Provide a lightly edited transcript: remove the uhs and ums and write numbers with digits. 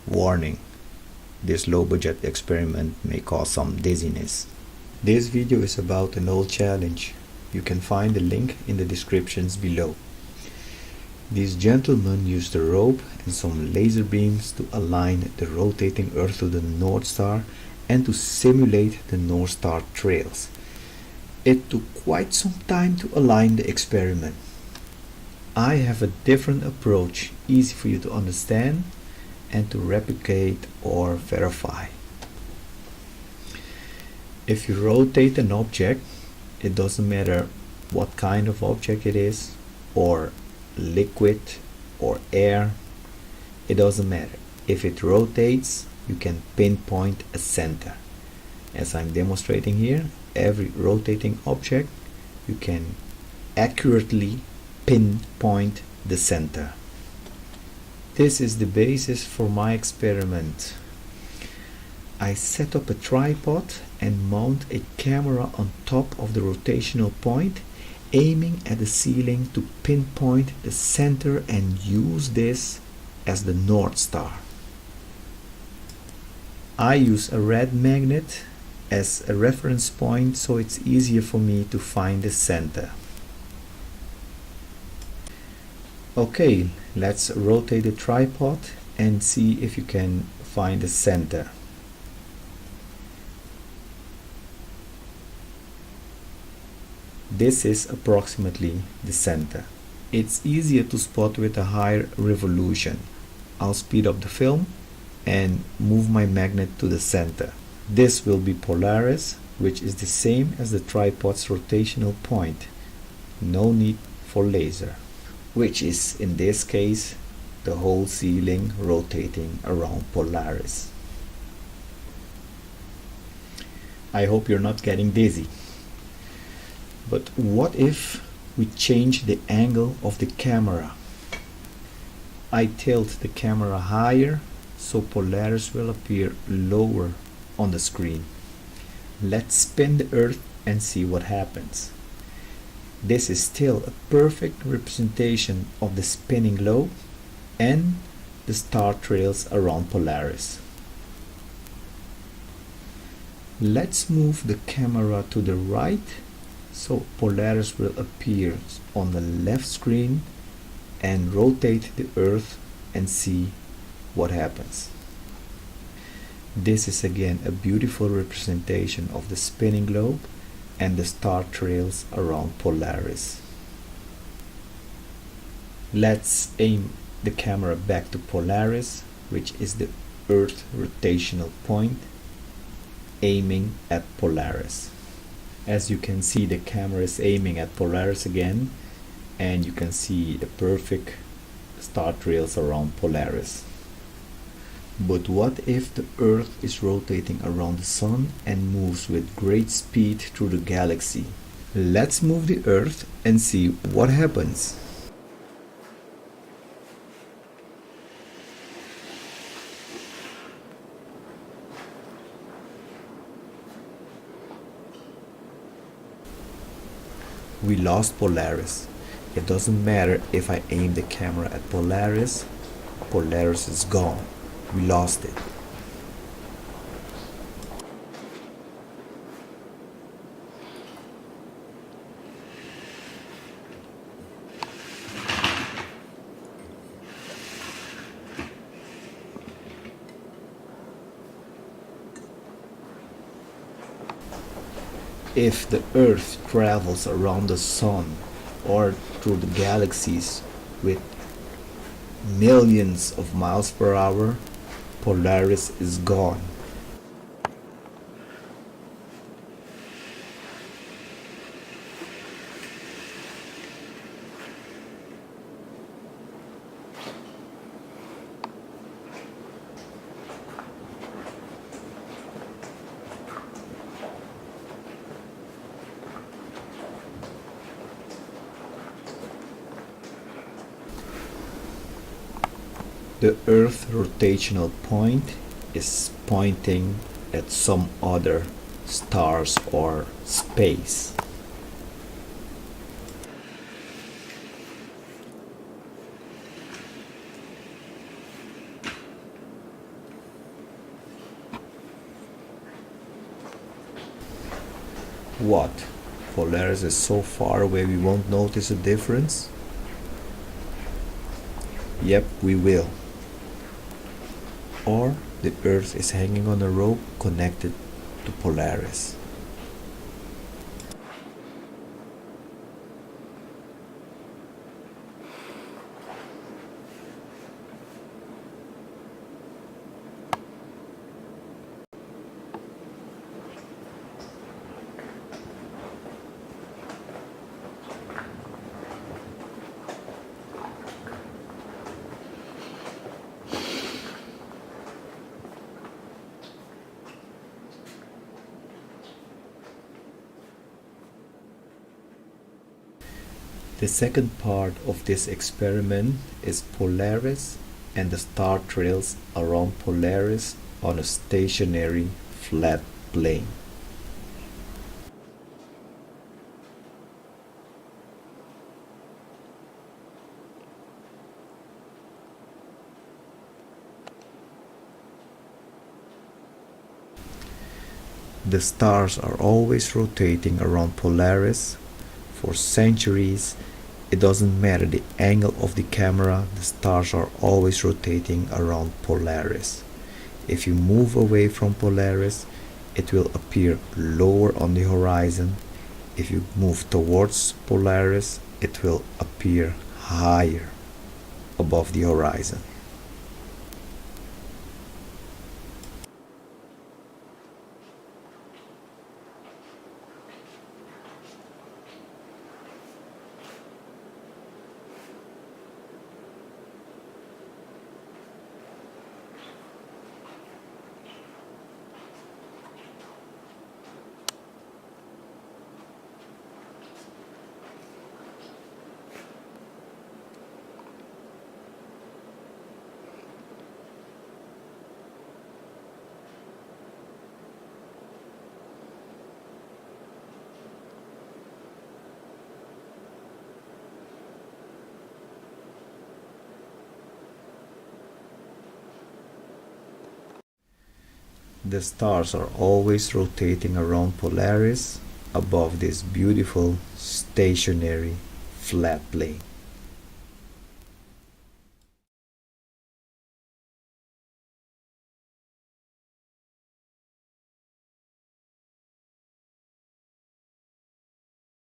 Warning: this low-budget experiment may cause some dizziness. This video is about an old challenge. You can find the link in the descriptions below. These gentlemen used a rope and some laser beams to align the rotating Earth to the North Star and to simulate the North Star trails. It took quite some time to align the experiment. I have a different approach, easy for you to understand and to replicate or verify. If you rotate an object, it doesn't matter what kind of object it is, or liquid or air, it doesn't matter. If it rotates, you can pinpoint a center. As I'm demonstrating here, every rotating object, you can accurately pinpoint the center. This is the basis for my experiment. I set up a tripod and mount a camera on top of the rotational point, aiming at the ceiling to pinpoint the center and use this as the North Star. I use a red magnet as a reference point so it's easier for me to find the center. Okay, let's rotate the tripod and see if you can find the center. This is approximately the center. It's easier to spot with a higher revolution. I'll speed up the film and move my magnet to the center. This will be Polaris, which is the same as the tripod's rotational point. No need for laser, which is in this case the whole ceiling rotating around Polaris. I hope you're not getting dizzy. But what if we change the angle of the camera? I tilt the camera higher so Polaris will appear lower on the screen. Let's spin the Earth and see what happens. This is still a perfect representation of the spinning globe and the star trails around Polaris. Let's move the camera to the right so Polaris will appear on the left screen, and rotate the Earth and see what happens. This is again a beautiful representation of the spinning globe and the star trails around Polaris. Let's aim the camera back to Polaris, which is the Earth rotational point, aiming at Polaris. As you can see, the camera is aiming at Polaris again, and you can see the perfect star trails around Polaris. But what if the Earth is rotating around the Sun and moves with great speed through the galaxy? Let's move the Earth and see what happens. We lost Polaris. It doesn't matter if I aim the camera at Polaris, Polaris is gone. We lost it. If the Earth travels around the Sun or through the galaxies with millions of miles per hour, Polaris is gone. The Earth rotational point is pointing at some other stars or space. What? Polaris is so far away we won't notice a difference? Yep, we will. Or the Earth is hanging on a rope connected to Polaris. The second part of this experiment is Polaris and the star trails around Polaris on a stationary flat plane. The stars are always rotating around Polaris. For centuries, it doesn't matter the angle of the camera, the stars are always rotating around Polaris. If you move away from Polaris, it will appear lower on the horizon. If you move towards Polaris, it will appear higher above the horizon. The stars are always rotating around Polaris above this beautiful stationary flat plane.